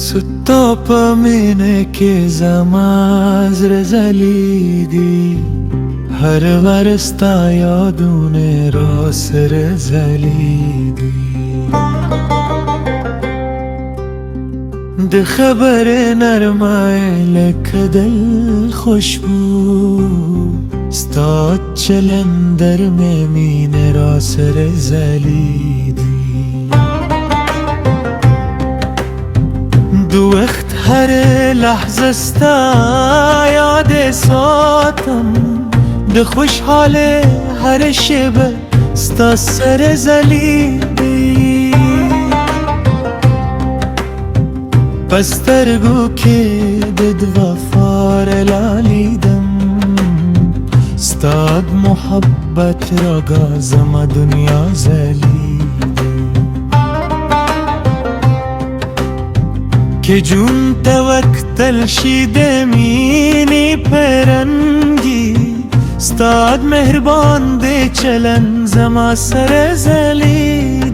सुतो पमीने के जमाज रजलीदी हर वरस्ता यादूने रोस रजलीदी د خبر نرمای لکدل خوشبو ستاد چلندر مین راس رزلیدی دو وقت هر لحظه ستا یاد ساتم د خوشحال هر شب ستا سر زلیدی پسترگو که دد وفار لالیدم ستاد محبت را گازم دنیا زلیدم که جون توکتل شیدمینی پرنگی ستاد مهربان ده چلن زما سر زلیدم